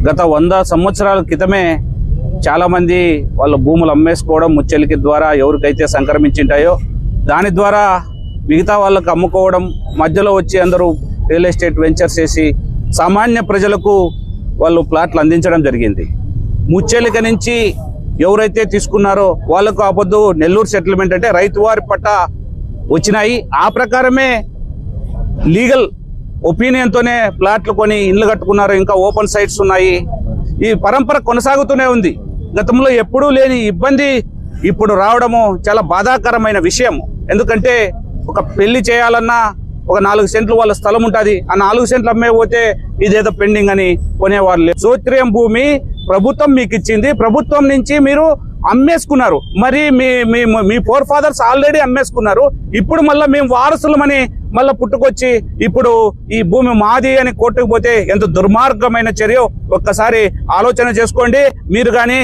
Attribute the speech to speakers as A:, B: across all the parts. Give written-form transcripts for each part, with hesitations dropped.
A: గత 100 సంవత్సరాల క్రితమే చాలామంది వాళ్ళ భూములు అమ్మేసుకోవడం ముచ్చెలికి ద్వారా ఎవరికైతే సంక్రమించింటాయో దాని ద్వారా మిగతా వాళ్ళకు అమ్ముకోవడం, మధ్యలో వచ్చి అందరూ రియల్ ఎస్టేట్ వెంచర్స్ చేసి సామాన్య ప్రజలకు వాళ్ళు ప్లాట్లు అందించడం జరిగింది. ముచ్చెలిక నుంచి ఎవరైతే తీసుకున్నారో వాళ్ళకు ఆ పొద్దు నెల్లూరు సెటిల్మెంట్ అంటే రైతువారి పట్టా వచ్చినాయి. ఆ ప్రకారమే లీగల్ ఒపీనియన్తోనే ప్లాట్లు కొని ఇళ్ళు కట్టుకున్నారు. ఇంకా ఓపెన్ సైట్స్ ఉన్నాయి. ఈ పరంపర కొనసాగుతూనే ఉంది. గతంలో ఎప్పుడూ లేని ఇబ్బంది ఇప్పుడు రావడము చాలా బాధాకరమైన విషయం. ఎందుకంటే ఒక పెళ్లి చేయాలన్నా ఒక 4 సెంట్లు వాళ్ళ స్థలం ఉంటుంది. ఆ 4 సెంట్లు అమ్మే పోతే ఇదేదో పెండింగ్ అని కొనేవారు లేదు. సోత్రియం భూమి ప్రభుత్వం మీకు ఇచ్చింది, ప్రభుత్వం నుంచి మీరు అమ్మేసుకున్నారు. మరి మీ ఫోర్ ఫాదర్స్ ఆల్రెడీ అమ్మేసుకున్నారు. ఇప్పుడు మళ్ళీ మేము వారసులమని మళ్ళీ పుట్టుకొచ్చి ఇప్పుడు ఈ భూమి మాది అని కోర్టుకు పోతే ఎంత దుర్మార్గమైన చర్య ఒక్కసారి ఆలోచన చేసుకోండి. మీరు కానీ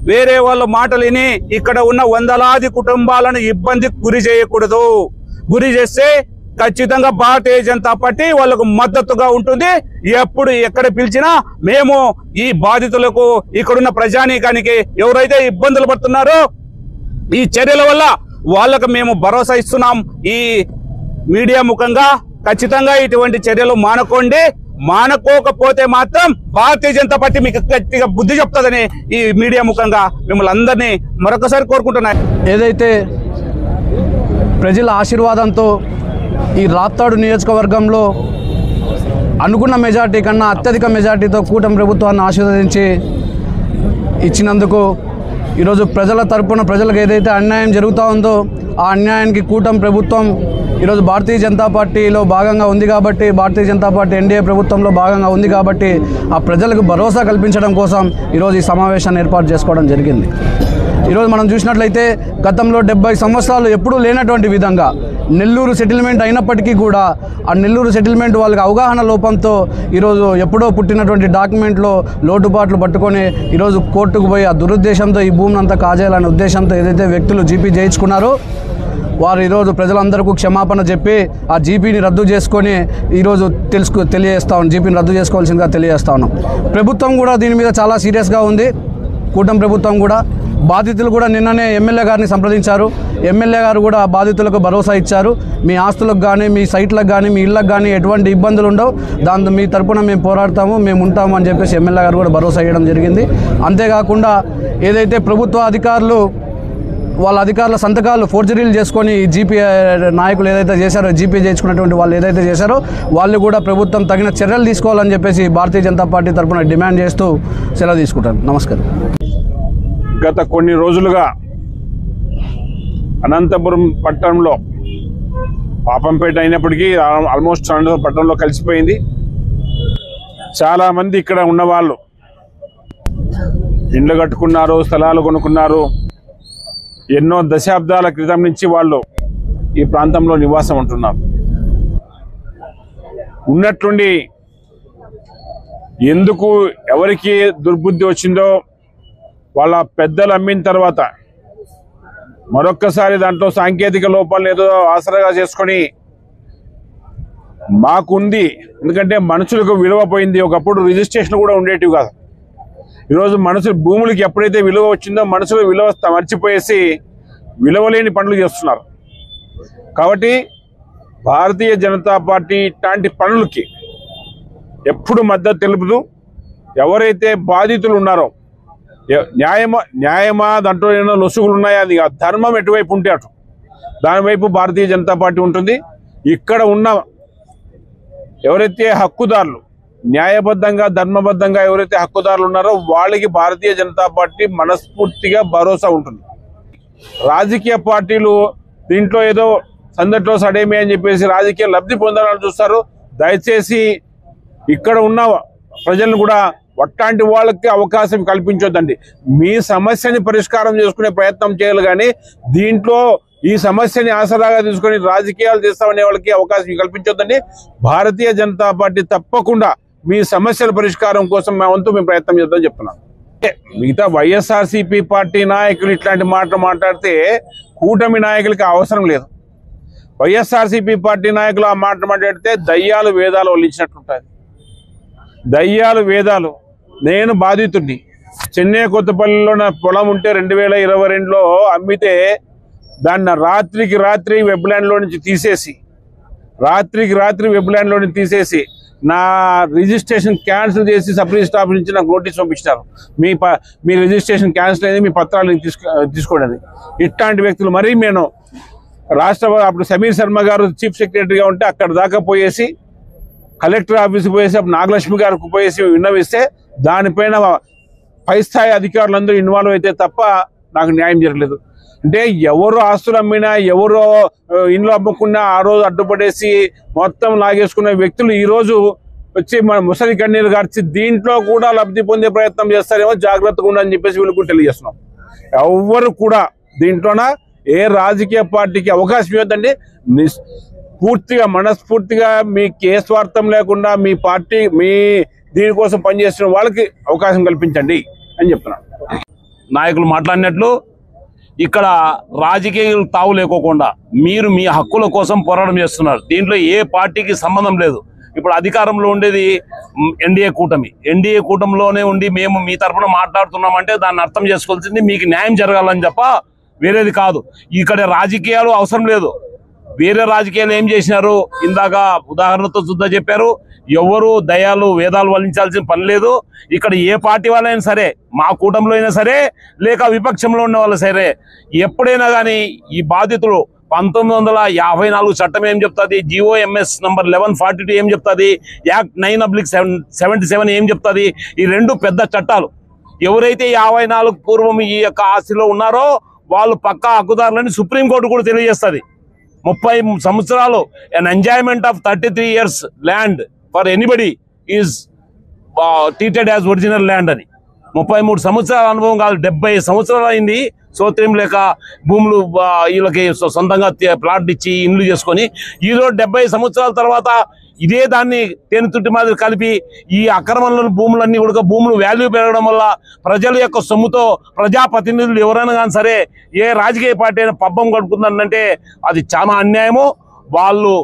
A: వేరే వాళ్ళ మాటలు విని ఇక్కడ ఉన్న వందలాది కుటుంబాలను ఇబ్బందికి గురి చేయకూడదు. గురి చేస్తే ఖచ్చితంగా భారతీయ జనతా పార్టీ వాళ్ళకు మద్దతుగా ఉంటుంది. ఎప్పుడు ఎక్కడ పిలిచినా మేము ఈ బాధితులకు, ఇక్కడున్న ప్రజానీకానికి ఎవరైతే ఇబ్బందులు పడుతున్నారో ఈ చర్యల వల్ల వాళ్ళకు మేము భరోసా ఇస్తున్నాం. ఈ మీడియా ముఖంగా ఖచ్చితంగా ఇటువంటి చర్యలు మానుకోండి. మానుకోకపోతే మాత్రం భారతీయ జనతా పార్టీ మీకు గట్టిగా బుద్ధి చెప్తుందని ఈ మీడియా ముఖంగా మిమ్మల్ని అందరినీ మరొకసారి కోరుకుంటున్నాను.
B: ఏదైతే ప్రజల ఆశీర్వాదంతో ఈ రాప్తాడు నియోజకవర్గంలో అనుకున్న మెజార్టీ కన్నా అత్యధిక మెజార్టీతో కూటమి ప్రభుత్వాన్ని ఆశీర్వదించి ఇచ్చినందుకు ఈరోజు ప్రజల తరపున ప్రజలకు ఏదైతే అన్యాయం జరుగుతూ ఉందో ఆ అన్యాయానికి కూటమి ప్రభుత్వం ఈరోజు భారతీయ జనతా పార్టీలో భాగంగా ఉంది కాబట్టి, భారతీయ జనతా పార్టీ ఎన్డీఏ ప్రభుత్వంలో భాగంగా ఉంది కాబట్టి ఆ ప్రజలకు భరోసా కల్పించడం కోసం ఈరోజు ఈ సమావేశాన్ని ఏర్పాటు చేసుకోవడం జరిగింది. ఈరోజు మనం చూసినట్లయితే గతంలో 70 సంవత్సరాలు ఎప్పుడూ లేనటువంటి విధంగా నెల్లూరు సెటిల్మెంట్ అయినప్పటికీ కూడా ఆ నెల్లూరు సెటిల్మెంట్ వాళ్ళకి అవగాహన లోపంతో ఈరోజు ఎప్పుడో పుట్టినటువంటి డాక్యుమెంట్లో లోటుపాట్లు పట్టుకొని ఈరోజు కోర్టుకు పోయి ఆ దురుద్దేశంతో ఈ భూమిని అంతా కాజేయాలనే ఉద్దేశంతో ఏదైతే వ్యక్తులు జీపీ చేయించుకున్నారో వారు ఈరోజు ప్రజలందరికీ క్షమాపణ చెప్పి ఆ జీపీని రద్దు చేసుకొని ఈరోజు తెలియజేస్తా ఉన్నాం. జీపీని రద్దు చేసుకోవాల్సిందిగా తెలియజేస్తా ఉన్నాం. ప్రభుత్వం కూడా దీని మీద చాలా సీరియస్గా ఉంది. కూటమి ప్రభుత్వం కూడా బాధితులు కూడా నిన్ననే ఎమ్మెల్యే గారిని సంప్రదించారు. ఎమ్మెల్యే గారు కూడా బాధితులకు భరోసా ఇచ్చారు. మీ ఆస్తులకు కానీ, మీ సైట్లకు కానీ, మీ ఇళ్ళకు కానీ ఎటువంటి ఇబ్బందులు ఉండవు, దాంతో మీ తరపున మేము పోరాడతాము, మేము ఉంటాము అని చెప్పేసి ఎమ్మెల్యే గారు కూడా భరోసా ఇవ్వడం జరిగింది. అంతేకాకుండా ఏదైతే ప్రభుత్వ అధికారులు వాళ్ళ అధికారుల సంతకాలు ఫోర్జరీలు చేసుకొని జీపీ నాయకులు ఏదైతే చేశారో, జీపీ చేయించుకున్నటువంటి వాళ్ళు ఏదైతే చేశారో వాళ్ళు కూడా ప్రభుత్వం తగిన చర్యలు తీసుకోవాలని చెప్పేసి భారతీయ జనతా పార్టీ తరఫున డిమాండ్ చేస్తూ సెలవు తీసుకుంటాను. నమస్కారం.
C: గత కొన్ని రోజులుగా అనంతపురం పట్టణంలో పాపంపేట అయినప్పటికీ ఆల్మోస్ట్ అనంతపురం పట్టణంలో కలిసిపోయింది. చాలామంది ఇక్కడ ఉన్నవాళ్ళు ఇండ్లు కట్టుకున్నారు, స్థలాలు కొనుక్కున్నారు. ఎన్నో దశాబ్దాల క్రితం నుంచి వాళ్ళు ఈ ప్రాంతంలో నివాసం ఉంటున్నారు. ఉన్నట్టుండి ఎందుకు ఎవరికి దుర్బుద్ధి వచ్చిందో వాళ్ళ పెద్దలు అమ్మిన తర్వాత మరొక్కసారి దాంట్లో సాంకేతిక లోపాలను ఏదో ఆసరాగా చేసుకొని మాకుంది, ఎందుకంటే మనుషులకు విలువ పోయింది. ఒకప్పుడు రిజిస్ట్రేషన్ కూడా ఉండేటివి కాదు. ఈరోజు మనుషులు భూములకి ఎప్పుడైతే విలువ వచ్చిందో మనుషులు విలువ మర్చిపోయేసి విలువలేని పనులు చేస్తున్నారు. కాబట్టి భారతీయ జనతా పార్టీ ఇట్లాంటి పనులకి ఎప్పుడు మద్దతు తెలుపుతూ ఎవరైతే బాధితులు ఉన్నారో న్యాయమా దాంట్లో ఏమైనా లొసుగులు ఉన్నాయా, అది ధర్మం ఎటువైపు ఉంటే అటు దానివైపు భారతీయ జనతా పార్టీ ఉంటుంది. ఇక్కడ ఉన్న ఎవరైతే హక్కుదారులు న్యాయబద్ధంగా ధర్మబద్ధంగా ఎవరైతే హక్కుదారులు ఉన్నారో వాళ్ళకి భారతీయ జనతా పార్టీ మనస్ఫూర్తిగా భరోసా ఉంటుంది. రాజకీయ పార్టీలు దీంట్లో ఏదో సందట్లో సడేమి అని చెప్పేసి రాజకీయ లబ్ధి పొందాలని చూస్తారు. దయచేసి ఇక్కడ ఉన్న ప్రజలను కూడా అట్లాంటి వాళ్ళకి అవకాశం కల్పించొద్దండి. మీ సమస్యని పరిష్కారం చేసుకునే ప్రయత్నం చేయాలి, కానీ దీంట్లో ఈ సమస్యని ఆసరాగా తీసుకొని రాజకీయాలు చేస్తామనే వాళ్ళకి అవకాశం కల్పించొద్దండి. భారతీయ జనతా పార్టీ తప్పకుండా మీ సమస్యల పరిష్కారం కోసం మేము ప్రయత్నం చేద్దామని చెప్తున్నాం. మిగతా వైఎస్ఆర్సీపీ పార్టీ నాయకులు ఇట్లాంటి మాటలు మాట్లాడితే కూటమి నాయకులకి అవసరం లేదు. వైఎస్ఆర్సీపీ పార్టీ నాయకులు ఆ మాట మాట్లాడితే దయ్యాలు వేదాలు వల్లించినట్టుంటుంది. దయ్యాలు వేదాలు నేను బాధితుడిని. చెన్నై కొత్తపల్లిలో నా పొలం ఉంటే 2022లో అమ్మితే దాన్ని రాత్రికి రాత్రి వెబ్లాండ్లో నుంచి తీసేసి నా రిజిస్ట్రేషన్ క్యాన్సిల్ చేసి సబ్ రిజిస్టర్ ఆఫీస్ నుంచి నాకు నోటీస్ పంపించినారు. మీ రిజిస్ట్రేషన్ క్యాన్సిల్ అయింది, మీ పత్రాలు తీసుకోండి. ఇట్లాంటి వ్యక్తులు మరీ నేను రాష్ట్ర అప్పుడు సమీర్ శర్మ గారు చీఫ్ సెక్రటరీగా ఉంటే అక్కడ దాకా పోయేసి కలెక్టర్ ఆఫీస్కి పోయేసి అప్పుడు నాగలక్ష్మి గారికి పోయేసి విన్నవిస్తే దానిపైన పై స్థాయి అధికారులందరూ ఇన్వాల్వ్ అయితే తప్ప నాకు న్యాయం జరగలేదు. అంటే ఎవరు ఆస్తులు అమ్మినా ఎవరు ఇండ్లు అమ్ముకున్నా ఆ రోజు అడ్డుపడేసి మొత్తం లాగేసుకున్న వ్యక్తులు ఈ రోజు వచ్చి మన ముసలి కన్నీరు గార్చి దీంట్లో కూడా లబ్ధి పొందే ప్రయత్నం చేస్తారేమో, జాగ్రత్తగా ఉండని చెప్పేసి వీళ్ళు కూడా తెలియజేస్తున్నాం. ఎవ్వరు కూడా దీంట్లోన ఏ రాజకీయ పార్టీకి అవకాశం ఇవ్వద్దండి. పూర్తిగా మనస్ఫూర్తిగా మీకు ఏ స్వార్థం లేకుండా మీ పార్టీ మీ దీనికోసం పనిచేస్తున్న వాళ్ళకి అవకాశం కల్పించండి అని చెప్తున్నాను.
D: నాయకులు మాట్లాడినట్లు ఇక్కడ రాజకీయాలు తావు లేకోకుండా మీరు మీ హక్కుల కోసం పోరాటం చేస్తున్నారు. దీంట్లో ఏ పార్టీకి సంబంధం లేదు. ఇప్పుడు అధికారంలో ఉండేది ఎన్డీఏ కూటమిలోనే ఉండి మేము మీ తరఫున మాట్లాడుతున్నామంటే దాన్ని అర్థం చేసుకోవాల్సింది మీకు న్యాయం జరగాలని తప్ప వేరేది కాదు. ఇక్కడ రాజకీయాలు అవసరం లేదు. వేరే రాజకీయాలు ఏం చేసినారు ఇందాక ఉదాహరణతో చూద్దా చెప్పారు. ఎవరు దయాలు వేదాలు వల్లించాల్సిన పని లేదు. ఇక్కడ ఏ పార్టీ వాళ్ళైనా సరే, మా కూటమిలో అయినా సరే లేక విపక్షంలో ఉన్న వాళ్ళు సరే, ఎప్పుడైనా కానీ ఈ బాధితులు 1954 చట్టం ఏం చెప్తుంది, GOMS నంబర్ 1142 ఏం చెప్తుంది, యాక్ట్ 9/77 ఏం చెప్తుంది, ఈ రెండు పెద్ద చట్టాలు. ఎవరైతే 54 పూర్వం ఈ యొక్క ఆస్తిలో ఉన్నారో వాళ్ళు పక్కా హక్కుదారులని సుప్రీంకోర్టు కూడా తెలియజేస్తుంది. 30 సంవత్సరాలు an enjoyment of 33 years land for anybody is treated as original land అని. 33 సంవత్సరాల అనుభవం కాదు, 70 సంవత్సరాలు అయింది సోత్రం లేక భూములు వీళ్ళకి సొంతంగా ప్లాట్ ఇచ్చి ఇండ్లు చేసుకొని ఈరోజు 70 సంవత్సరాల తర్వాత ఇదే దాన్ని తేనెతుట్టి మాదిరి కలిపి ఈ అక్రమంలోని భూములన్నీ కూడా భూములు వాల్యూ పెరగడం వల్ల ప్రజల యొక్క సొమ్ముతో ప్రజాప్రతినిధులు ఎవరైనా కానీ సరే ఏ రాజకీయ పార్టీ అయినా పబ్బం గడుపుతుందంటే అది చాలా అన్యాయము. వాళ్ళు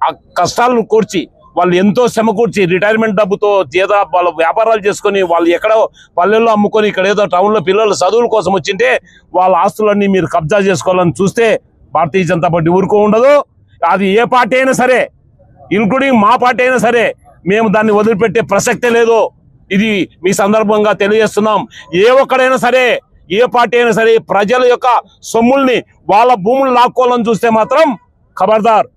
D: ఆ కష్టాలను కూర్చి వాళ్ళు ఎంతో శ్రమ కూర్చి రిటైర్మెంట్ డబ్బుతో ఏదో వాళ్ళ వ్యాపారాలు చేసుకొని వాళ్ళు ఎక్కడో పల్లెల్లో అమ్ముకొని ఇక్కడ ఏదో టౌన్లో పిల్లల చదువుల కోసం వచ్చింటే వాళ్ళ ఆస్తులన్నీ మీరు కబ్జా చేసుకోవాలని చూస్తే భారతీయ జనతా పార్టీ ఊరుకో ఉండదు. అది ఏ పార్టీ అయినా సరే, ఇంక్లూడింగ్ మా పార్టీ అయినా సరే, మేము దాన్ని వదిలిపెట్టే ప్రసక్తే లేదు. ఇది మీ సందర్భంగా తెలియజేస్తున్నాం. ఏ ఒక్కడైనా సరే, ఏ పార్టీ అయినా సరే ప్రజల యొక్క సొమ్ముల్ని వాళ్ళ భూములు లాక్కోవాలని చూస్తే మాత్రం ఖబర్దార్.